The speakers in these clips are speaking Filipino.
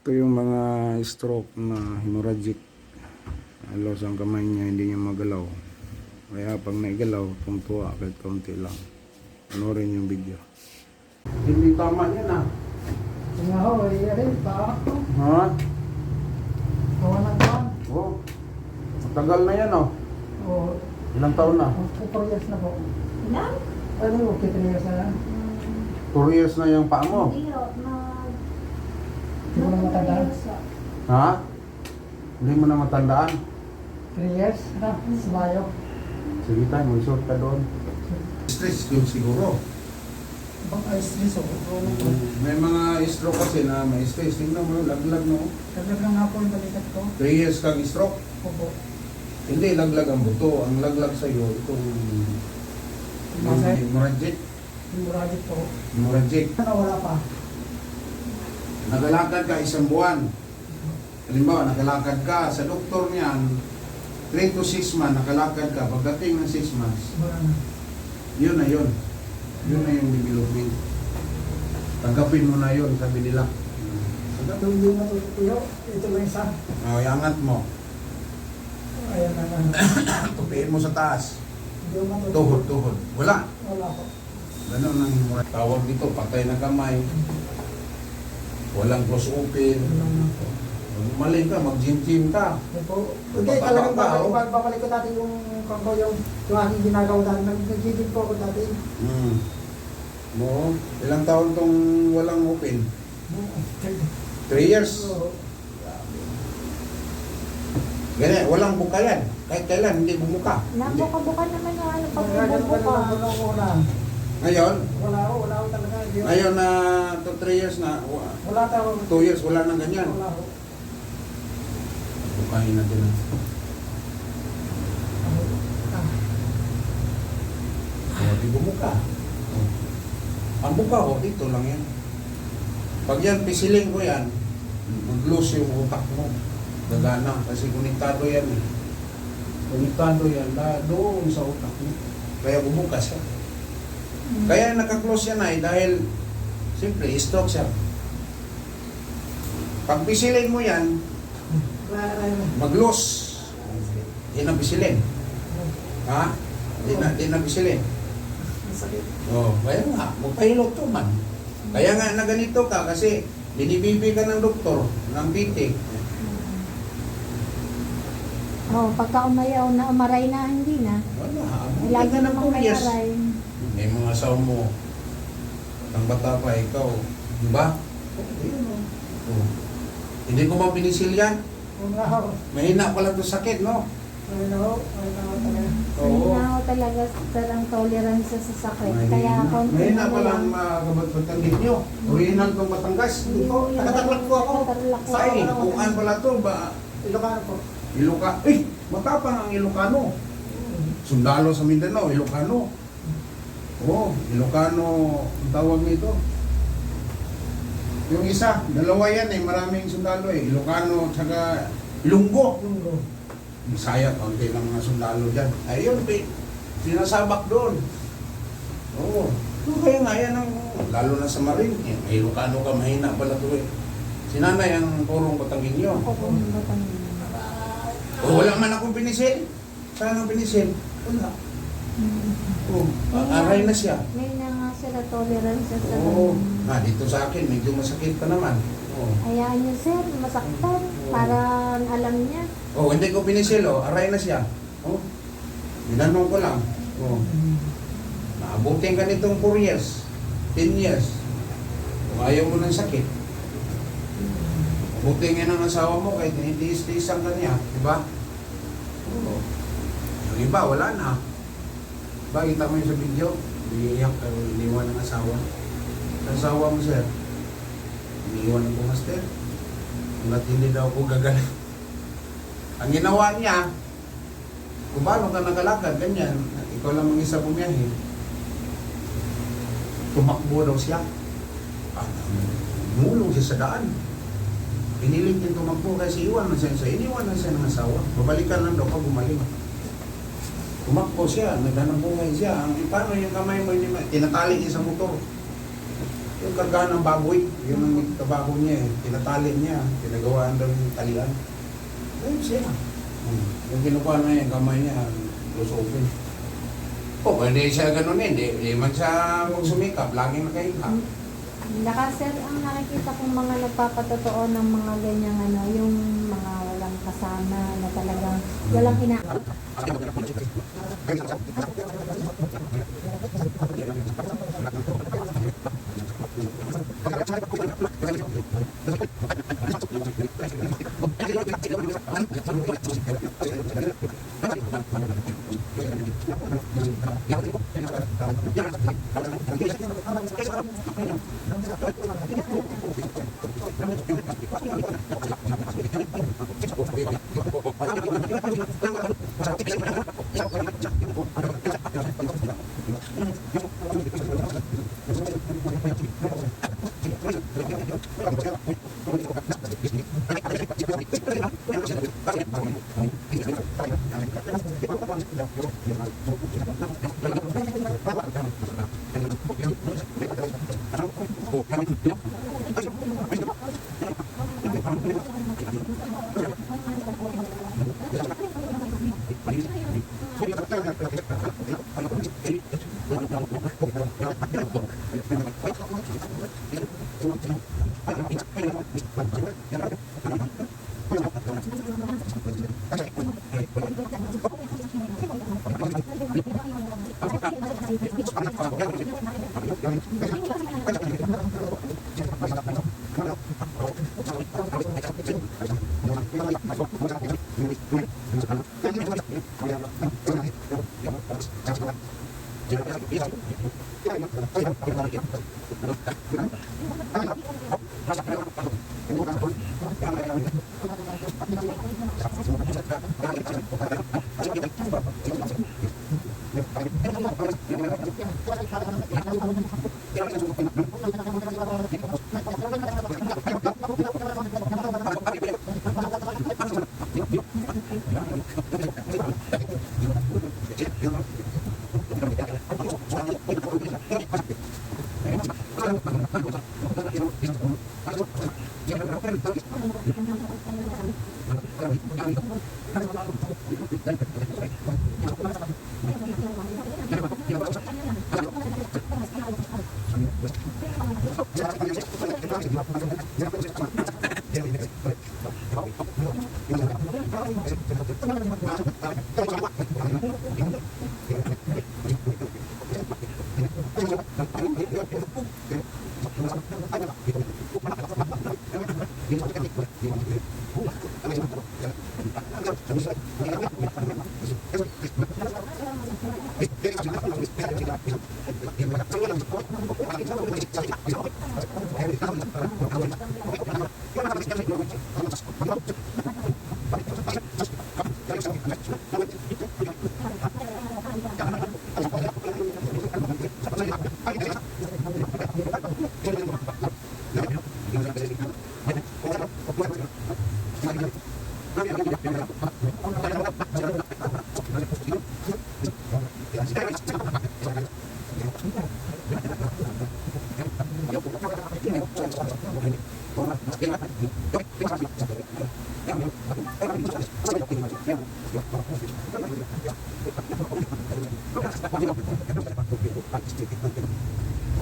Ito yung mga stroke na hemorrhagic. Halos ang kamay niya hindi niya magalaw. Kaya pag naigalaw, tungtuwa kahit kaunti lang. Panoorin yung video. Hindi tama yan ah. Nga ho, rin, pa ako. Ha? Gawa ng buwan. Oh. Matagal na yan oh. Oo. Ilang taon na? 4 years na po. Ilan? Ano, okay, 3 years na yan. 4 years na yung paa mo. Hindi ho, Hindi mo na matandaan. Ha? Hindi mo na matandaan? 3 years na, sa Mayo. Sige tayo, mag-short ka doon. Stress yun siguro. Bang ice trees, oh. May mga stroke kasi na may stress. Tingnan mo, laglag no. Saglag lang nga po yung balikat ko. 3 years kang stroke. Opo. Hindi, laglag ang buto. Ang laglag sa'yo, itong Masay? hemorrhagic. Yung muragit po. Hemorrhagic. Wala pa. Nagalakad ka isang buwan. Halimbawa, nagalakad ka sa doktor niyan, 3 to 6 months, nakalakad ka. Pagdating ng 6 months, Wala na. yun na yun. Yun na yung development. Tanggapin mo na yun, sabi nila. Ito hindi na tutuyo. Ito lang isa. Iangat mo. Ayan na na. Tupiin mo sa taas. Hindi mo matutuyo. Tuhod, tuhod. Wala. Wala po. Ganun ang hemorrhagic. Tawag dito, patay na kamay. Walang close open. Wala na po. Maling ka, mag-gym-gym ka. Hindi po. Hindi, Papataba talagang ka, oh. babalik ko dati yung aking ginagawa dati. Nag-gym po ako dati. Mo, ilang taon tong walang open? 3 years. Oo. Ganyan, walang buka yan. Kahit kailan, hindi bumuka. Hindi. Nabuka-buka naman yung ano pag Wala bumubuka. Ngayon, wala ko talaga. ngayon na 3 years na, Wala tayo. 2 years, wala nang ganyan. Wala ko. Bukahin natin na. Di bumuka. Ang buka ho, dito lang yan. Pag yan, pisiling ko yan, mag-lose yung utak mo. Gagana, kasi konektado yan eh. Konektado yan, doon sa utak mo. Kaya bumuka siya. Kaya naka-close yan ay dahil, siyempre, stroke siya. Pag pisilin mo yan, mag-lose. Yan ang pisilin. Ha? Di na pisilin. Sakit. Oh, kaya nga, magpahilot to man. Kaya nga na ganito ka kasi binibibi ka ng doktor, ng PT. Oh, pagka umayaw na, umaray na, hindi na. Wala, Lagi ka ng namang may pulyas. aray. May mga asawa mo, ang bata pa ikaw, di ba? Oh. Hindi ko mapinisil yan. Wala ko. Mahina pala itong sakit, no? Wala ko. Wala ko talaga. Hindi na ako talaga ang tolerance sa sakit. Kaya ako, Mahina pala ang kabatbatangit nyo. Original itong Batangas. Hindi ko, nakataklak ko ako. Say, kukaan pala to ba? Ilocano po. Iloca, matapang ang Ilocano. Sundalo sa Mindanao, Ilocano. Oo, Ilocano ang tawag nito. Yung isa, dalawa yan eh, maraming sundalo eh. Ilocano, tsaka Ilunggo. Lunggo. Bisaya, kaunti lang mga sundalo dyan. Ayun, sinasabak doon. Oo. Kaya nga yan ang, lalo na sa Marine, eh, may Ilocano ka, mahina pala to eh. Sinanay ang purong Batanginyo. ako kung Batangas. O wala man akong pinisil. Saan ang pinisil? Wala. Oh, aray na siya. May na nga sila tolerance sa Oo. ganun. Dito sa akin, medyo masakit pa naman. Oo. Hayaan niyo sir, masaktan. Para alam niya. Oh, hindi ko pinisil, oh. Aray na siya. Oh. Ginanong ko lang. Oh. Naabutin ka nitong 4 years, 10 years. Kung ayaw mo ng sakit, abutin nga ng asawa mo kahit tinitiis-tiisan ka niya. Diba? Oo. Yung iba, wala na. Diba, kita mo yung sa video? Iiyak ka, iniwan ng asawa. Ang asawa mo, sir? Iniwan ko, master. Hanggat hindi daw ako gagaling. Ang ginawa niya, kung paano ka nakalakad, ganyan, ikaw lang mag-isa bumiyahe. Tumakbo daw siya. Mulong siya sa daan. Pinilit din tumakbo kasi iwan na siya. Iniwan na siya ng asawa. Babalikan lang daw pag gumaling. Tumakbo siya, naghanap buhay siya. Paano yung kamay mo, tinatali niya sa motor. Yung karga ng baboy, yun ang kabago niya eh. Tinatali niya, pinagawaan daw yung talian. Ayun siya. Yung kinukuha na yung kamay niya, lusopin. O, hindi siya ganun eh. Hindi man siya magsumikap, laging nakahiga. Naka sir, ang nakikita kong mga nagpapatotoo ng mga ganyang ano, yung mga walang kasama na talagang walang ina...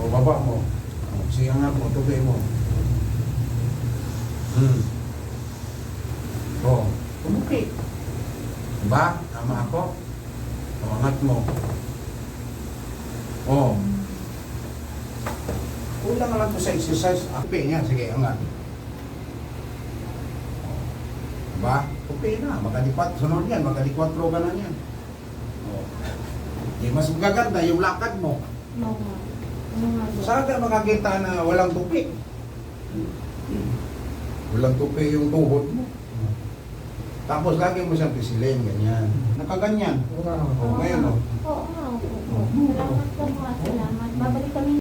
O, baba mo. Siyangan mo, tubig mo. O, tumuki. Diba? Tama ako. O, angat mo. O. Kulang na lang to sa exercise. Tupi niya. Sige, angat. Diba? Tupi na. Magkalipat. Sunod yan. Magkalikwat ka na yan. O. Di mas magaganda yung lakad mo. No, no. Ano nga ba? Saan ka makakita na walang tupi? Walang tupi yung tuhod mo. Tapos lagi mo siyang pisilin, ganyan. Nakaganyan. Wala. O, ngayon o. Oo nga, oo. Salamat po, salamat. Babalik kami